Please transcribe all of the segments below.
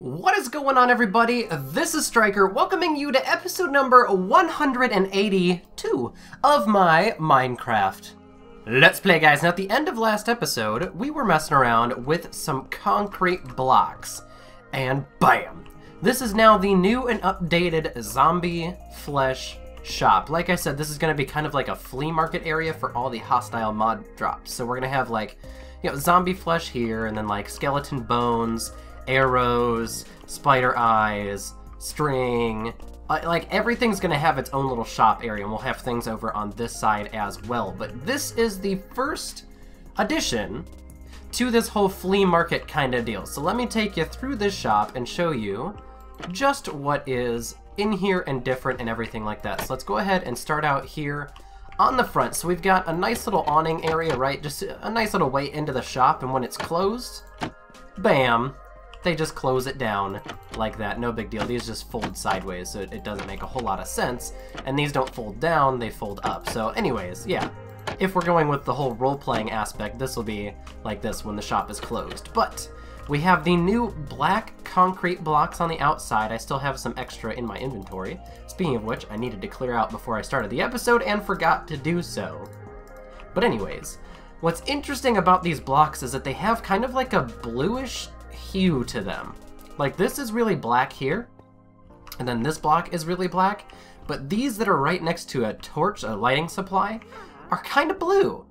What is going on, everybody? This is Striker, welcoming you to episode number 182 of my Minecraft Let's Play, guys. Now, at the end of last episode, we were messing around with some concrete blocks, and bam! This is now the new and updated zombie flesh shop. Like I said, this is going to be kind of like a flea market area for all the hostile mod drops. So we're going to have, like, you know, zombie flesh here, and then, like, skeleton bones, arrows, spider eyes, string, like everything's gonna have its own little shop area, and we'll have things over on this side as well. But this is the first addition to this whole flea market kind of deal. So let me take you through this shop and show you just what is in here and different and everything like that. So let's go ahead and start out here on the front. So we've got a nice little awning area, right? Just a nice little way into the shop, and when it's closed, bam, they just close it down like that. No big deal. These just fold sideways, so it doesn't make a whole lot of sense. And these don't fold down, they fold up. So anyways, yeah. If we're going with the whole role-playing aspect, this will be like this when the shop is closed. But we have the new black concrete blocks on the outside. I still have some extra in my inventory. Speaking of which, I needed to clear out before I started the episode and forgot to do so. But anyways, what's interesting about these blocks is that they have kind of like a bluish hue to them. Like, this is really black here, and then this block is really black, but these that are right next to a torch, a lighting supply, are kind of blue.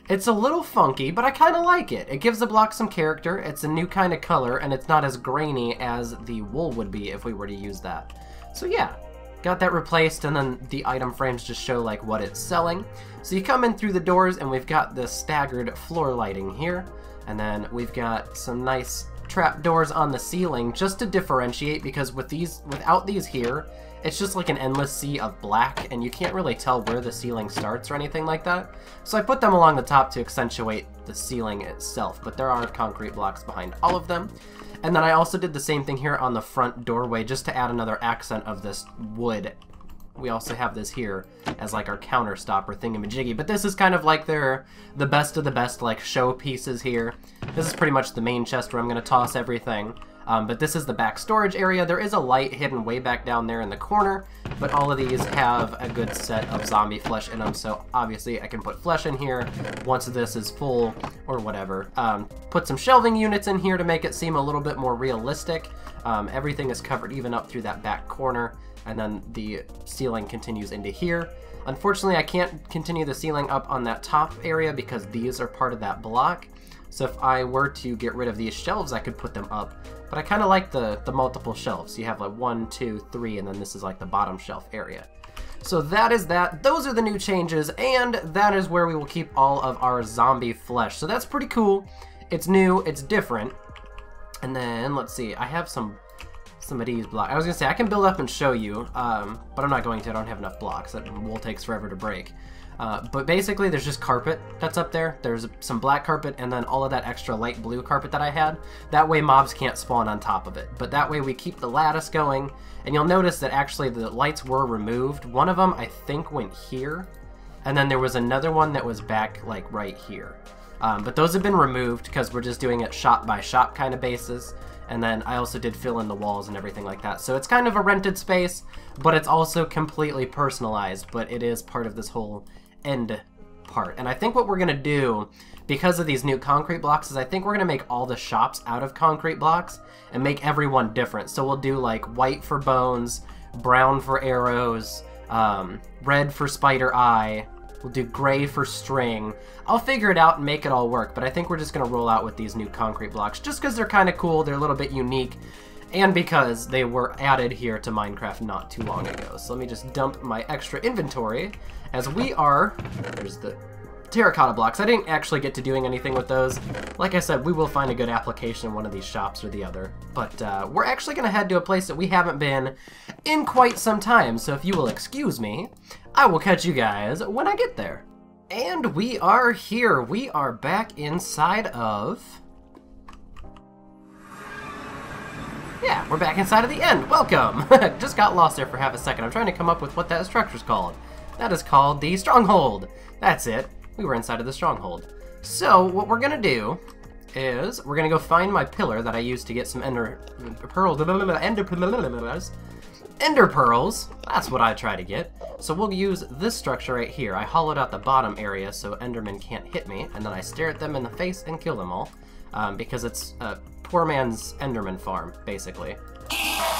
It's a little funky, but I kind of like it. It gives the block some character, it's a new kind of color, and it's not as grainy as the wool would be if we were to use that. So yeah, got that replaced, and then the item frames just show like what it's selling. So you come in through the doors, and we've got the staggered floor lighting here, and then we've got some nice trap doors on the ceiling just to differentiate, because without these here, it's just like an endless sea of black, and you can't really tell where the ceiling starts or anything like that. So I put them along the top to accentuate the ceiling itself, but there are concrete blocks behind all of them. And then I also did the same thing here on the front doorway just to add another accent of this wood. We also have this here as like our counter stopper thingamajiggy, but this is kind of like the best of the best, like, show pieces here. This is pretty much the main chest where I'm going to toss everything, but this is the back storage area. There is a light hidden way back down there in the corner, but all of these have a good set of zombie flesh in them, so obviously I can put flesh in here once this is full or whatever. Put some shelving units in here to make it seem a little bit more realistic. Everything is covered even up through that back corner, and then the ceiling continues into here. Unfortunately, I can't continue the ceiling up on that top area because these are part of that block. So if I were to get rid of these shelves, I could put them up. But I kind of like the multiple shelves. You have like 1, 2, 3, and then this is like the bottom shelf area. So that is that. Those are the new changes, and that is where we will keep all of our zombie flesh. So that's pretty cool. It's new, it's different. And then, let's see, I have some of these blocks. I was gonna say I can build up and show you, but I'm not going to. I don't have enough blocks. That wool takes forever to break. But basically, there's just carpet that's up there. There's some black carpet, and then all of that extra light blue carpet that I had. That way mobs can't spawn on top of it. But that way we keep the lattice going, and you'll notice that actually the lights were removed. One of them, I think, went here, and then there was another one that was back, like, right here. But those have been removed because we're just doing it shop by shop kind of basis. And then I also did fill in the walls and everything like that. So it's kind of a rented space, but it's also completely personalized, but it is part of this whole end part. And I think what we're gonna do, because of these new concrete blocks, is I think we're gonna make all the shops out of concrete blocks and make everyone different. So we'll do like white for bones, brown for arrows, red for spider eye, we'll do gray for string. I'll figure it out and make it all work, but I think we're just going to roll out with these new concrete blocks just because they're kind of cool, they're a little bit unique, and because they were added here to Minecraft not too long ago. So let me just dump my extra inventory as we are... There's the terracotta blocks. I didn't actually get to doing anything with those. Like I said, we will find a good application in one of these shops or the other. But we're actually going to head to a place that we haven't been in quite some time. So if you will excuse me, I will catch you guys when I get there. And we are here. We are back inside of... Yeah, we're back inside of the end. Welcome! Just got lost there for half a second. I'm trying to come up with what that structure's called. That is called the stronghold. That's it. We were inside of the stronghold. So what we're gonna do is we're gonna go find my pillar that I used to get some ender pearls. Ender pearls. That's what I try to get. So we'll use this structure right here. I hollowed out the bottom area so Endermen can't hit me, and then I stare at them in the face and kill them all, because it's a poor man's Endermen Farm, basically.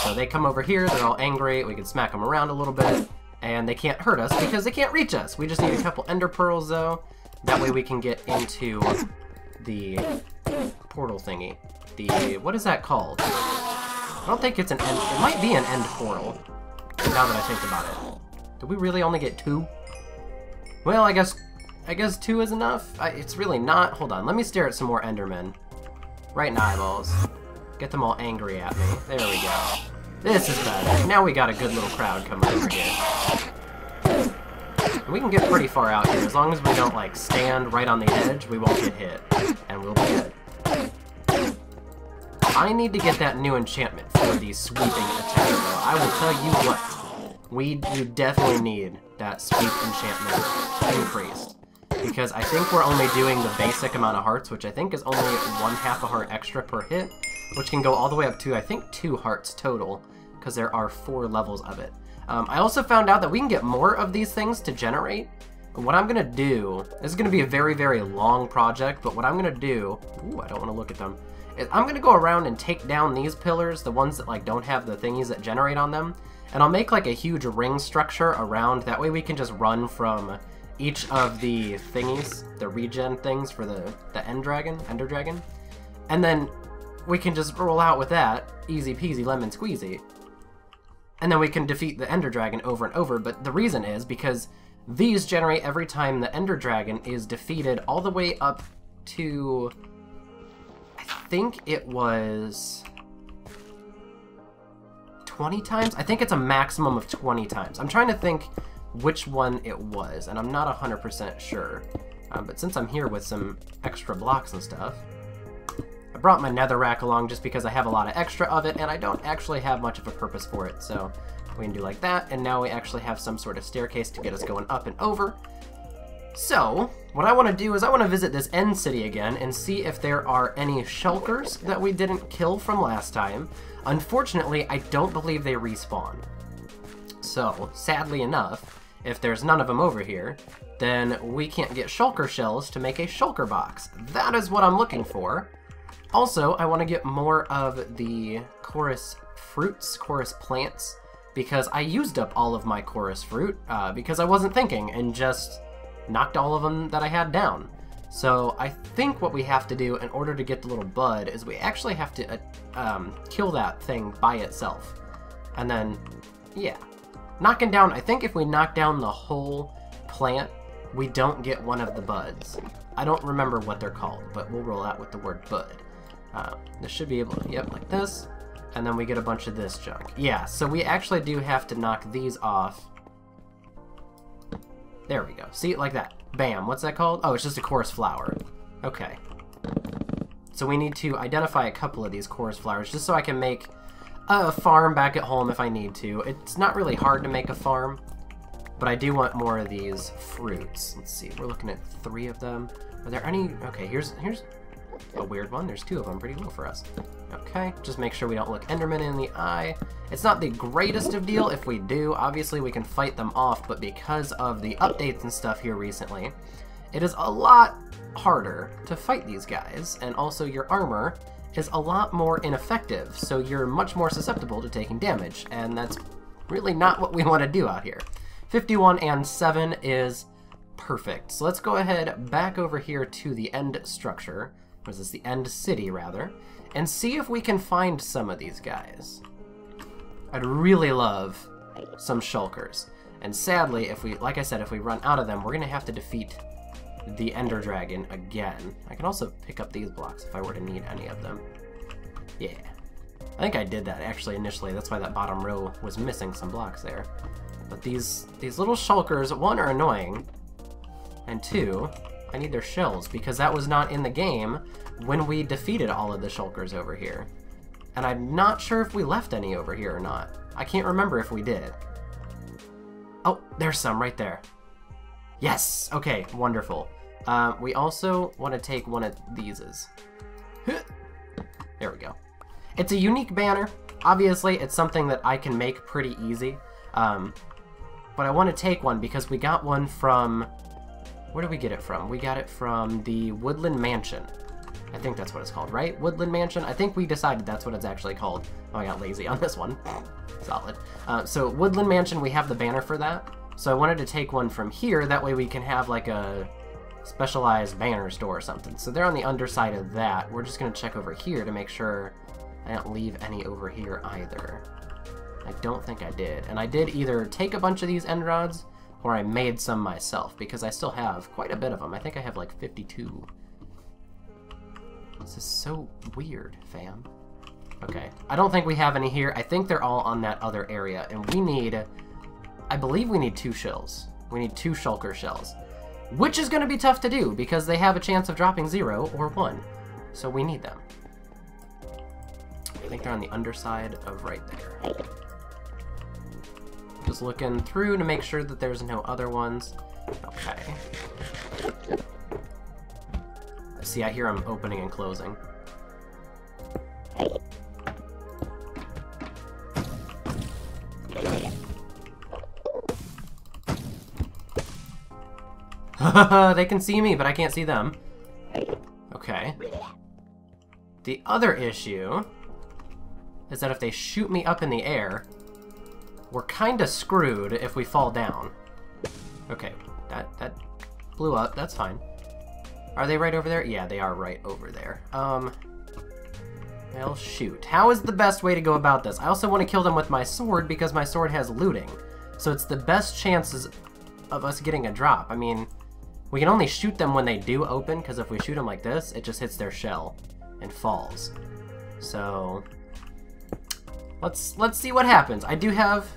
So they come over here. They're all angry. We can smack them around a little bit, and they can't hurt us because they can't reach us. We just need a couple ender pearls though. That way we can get into the portal thingy. The, what is that called? I don't think it's an end. It might be an end portal, now that I think about it. Did we really only get 2? Well, I guess 2 is enough. It's really not. Hold on, let me stare at some more Endermen. Right in the eyeballs. Get them all angry at me. There we go. This is better. Now we got a good little crowd coming over here. We can get pretty far out here. As long as we don't, like, stand right on the edge, we won't get hit. And we'll be good. I need to get that new enchantment for the sweeping attack, though. I will tell you what. You definitely need that sweep enchantment increased. Because I think we're only doing the basic amount of hearts, which I think is only 1/2 a heart extra per hit, which can go all the way up to, I think, 2 hearts total, because there are 4 levels of it. I also found out that we can get more of these things to generate. What I'm going to do, this is going to be a very, very long project, but what I'm going to do, ooh, I don't want to look at them, is I'm going to go around and take down these pillars, the ones that like don't have the thingies that generate on them, and I'll make like a huge ring structure around. That way we can just run from each of the thingies, the regen things for the Ender Dragon, and then we can just roll out with that, easy peasy lemon squeezy. And then we can defeat the Ender Dragon over and over, but the reason is because these generate every time the Ender Dragon is defeated all the way up to, I think it was 20 times? I think it's a maximum of 20 times. I'm trying to think which one it was, and I'm not 100% sure. But since I'm here with some extra blocks and stuff, I brought my netherrack along just because I have a lot of extra of it, and I don't actually have much of a purpose for it, so we can do like that, and now we actually have some sort of staircase to get us going up and over. So, what I want to do is I want to visit this end city again and see if there are any shulkers that we didn't kill from last time. Unfortunately, I don't believe they respawn. So, sadly enough, if there's none of them over here, then we can't get shulker shells to make a shulker box. That is what I'm looking for. Also, I want to get more of the chorus fruits, chorus plants, because I used up all of my chorus fruit because I wasn't thinking and just knocked all of them that I had down. So I think what we have to do in order to get the little bud is we actually have to kill that thing by itself. And then, yeah. Knocking down, I think if we knock down the whole plant, we don't get one of the buds. I don't remember what they're called, but we'll roll out with the word bud. This should be able to, yep, like this. And then we get a bunch of this junk. Yeah, so we actually do have to knock these off. There we go. See, like that. Bam. What's that called? Oh, it's just a chorus flower. Okay. So we need to identify a couple of these chorus flowers just so I can make a farm back at home if I need to. It's not really hard to make a farm, but I do want more of these fruits. Let's see. We're looking at 3 of them. Are there any? Okay, here's a weird one. There's 2 of them. Pretty low for us. Okay, just make sure we don't look Enderman in the eye. It's not the greatest of deal if we do. Obviously, we can fight them off, but because of the updates and stuff here recently, it is a lot harder to fight these guys, and also your armor is a lot more ineffective, so you're much more susceptible to taking damage, and that's really not what we want to do out here. 51 and 7 is perfect. So let's go ahead back over here to the end structure. What is this? The end city, rather. And see if we can find some of these guys. I'd really love some shulkers. And sadly, if we, like I said, if we run out of them, we're going to have to defeat the Ender Dragon again. I can also pick up these blocks if I were to need any of them. Yeah. I think I did that, actually, initially. That's why that bottom row was missing some blocks there. But these little shulkers, 1, are annoying, and 2, I need their shells, because that was not in the game when we defeated all of the shulkers over here. And I'm not sure if we left any over here or not. I can't remember if we did. Oh, there's some right there. Yes! Okay, wonderful. We also want to take one of these. There we go. It's a unique banner. Obviously, it's something that I can make pretty easy. But I want to take one because we got one from... Where did we get it from? We got it from the Woodland Mansion. I think that's what it's called, right? Woodland Mansion? I think we decided that's what it's actually called. Oh, I got lazy on this one. Solid. So Woodland Mansion, we have the banner for that. So I wanted to take one from here. That way we can have like a specialized banner store or something. So they're on the underside of that. We're just going to check over here to make sure I don't leave any over here either. I don't think I did. And I did either take a bunch of these end rods or I made some myself because I still have quite a bit of them. I think I have like 52. This is so weird, fam. Okay, I don't think we have any here. I think they're all on that other area, and we need, I believe we need 2 shells. We need 2 shulker shells, which is going to be tough to do because they have a chance of dropping 0 or 1, so we need them. I think they're on the underside of right there. Just looking through to make sure that there's no other ones. Okay. See, I hear them opening and closing. They can see me, but I can't see them. Okay. The other issue is that if they shoot me up in the air, we're kinda screwed if we fall down. Okay, that blew up, that's fine. Are they right over there? Yeah, they are right over there. Well, shoot. How is the best way to go about this? I also want to kill them with my sword because my sword has looting. So it's the best chances of us getting a drop. I mean, we can only shoot them when they do open, because if we shoot them like this, it just hits their shell and falls. So let's see what happens. I do have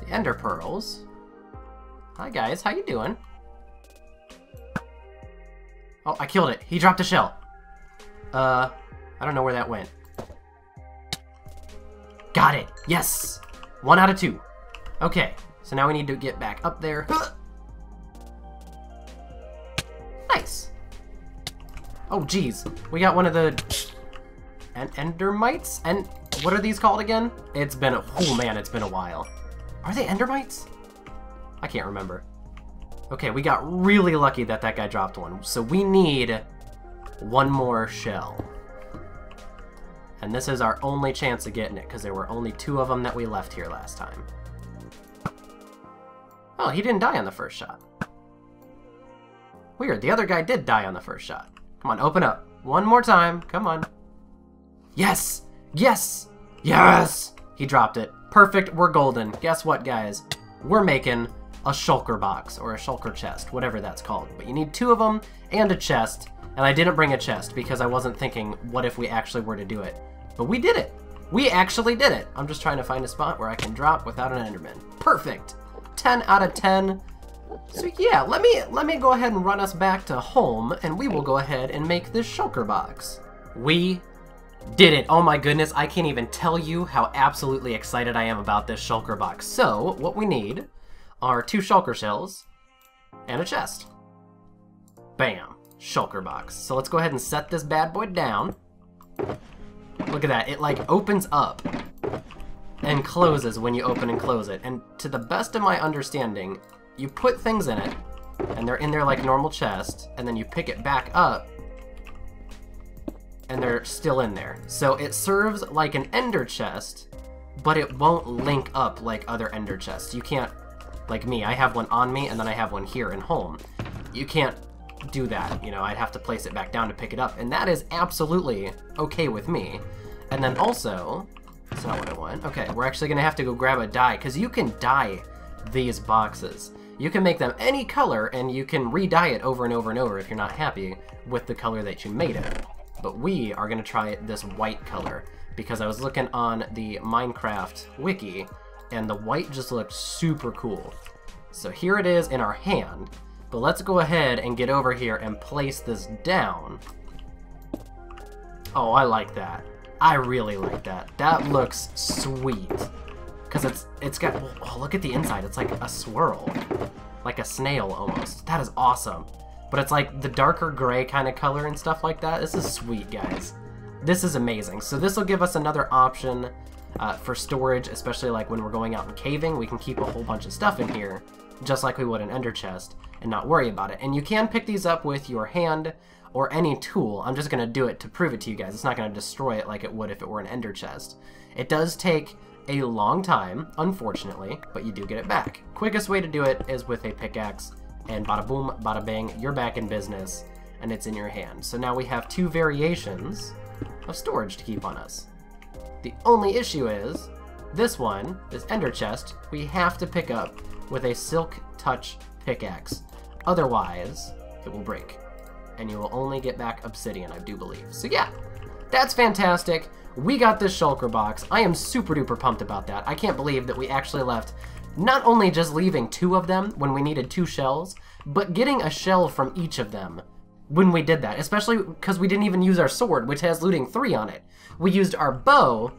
the ender pearls. Hi guys, how you doing? Oh, I killed it. He dropped a shell. I don't know where that went. Got it. Yes. 1 out of 2. Okay, so now we need to get back up there. Nice. Oh, geez. We got one of the endermites? And what are these called again? It's been a... Oh, man, it's been a while. Are they endermites? I can't remember. Okay, we got really lucky that that guy dropped one. So we need 1 more shell. And this is our only chance of getting it, because there were only 2 of them that we left here last time. Oh, he didn't die on the first shot. Weird, the other guy did die on the first shot. Come on, open up. 1 more time, come on. Yes! Yes! Yes! He dropped it. Perfect, we're golden. Guess what, guys? We're making a shulker box, or a shulker chest, whatever that's called. But you need 2 of them, and a chest. And I didn't bring a chest, because I wasn't thinking, what if we actually were to do it? But we did it! We actually did it! I'm just trying to find a spot where I can drop without an enderman. Perfect! 10 out of 10. So yeah, let me go ahead and run us back to home, and we will go ahead and make this shulker box. We did it! Oh my goodness, I can't even tell you how absolutely excited I am about this shulker box. So, what we need are 2 shulker shells and a chest. Bam! Shulker box. So let's go ahead and set this bad boy down. Look at that, it like opens up and closes when you open and close it. And to the best of my understanding, you put things in it, and they're in there like a normal chest, and then you pick it back up, and they're still in there. So it serves like an ender chest, but it won't link up like other ender chests. You can't, like me, I have one on me, and then I have one here in home. You can't do that, you know, I'd have to place it back down to pick it up, and that is absolutely okay with me. And then also, that's not what I want. Okay, we're actually gonna have to go grab a dye, because you can dye these boxes. You can make them any color, and you can re-dye it over and over and over if you're not happy with the color that you made it. But we are gonna try this white color, because I was looking on the Minecraft wiki, and the white just looked super cool. So here it is in our hand. But let's go ahead and get over here and place this down. Oh, I like that. I really like that. That looks sweet. Because it's got, oh, look at the inside. It's like a swirl. Like a snail almost. That is awesome. but it's like the darker gray kind of color and stuff like that. This is sweet, guys. This is amazing. So this will give us another option for storage, especially like when we're going out and caving. We can keep a whole bunch of stuff in here, just like we would an ender chest, and not worry about it. And you can pick these up with your hand or any tool. I'm just going to do it to prove it to you guys. It's not going to destroy it like it would if it were an ender chest. It does take a long time, unfortunately, but you do get it back. Quickest way to do it is with a pickaxe, and bada boom, bada bang, you're back in business, and it's in your hand. So now we have 2 variations of storage to keep on us. The only issue is, this one, this ender chest, we have to pick up with a silk touch pickaxe. Otherwise, it will break, and you will only get back obsidian, I do believe. So yeah, that's fantastic. We got this shulker box. I am super duper pumped about that. I can't believe that we actually left, not only just leaving 2 of them when we needed 2 shells, but getting a shell from each of them when we did that, especially because we didn't even use our sword, which has looting 3 on it. We used our bow,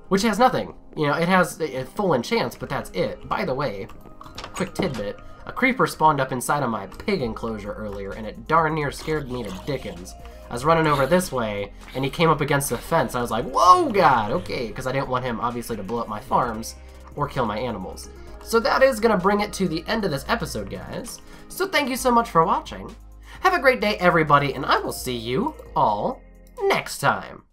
which has nothing. You know, it has a full enchants, but that's it. By the way, quick tidbit, a creeper spawned up inside of my pig enclosure earlier, and it darn near scared me to dickens. I was running over this way, and he came up against the fence. I was like, whoa, God, okay, because I didn't want him, obviously, to blow up my farms or kill my animals. So that is going to bring it to the end of this episode, guys. So thank you so much for watching. Have a great day, everybody, and I will see you all next time.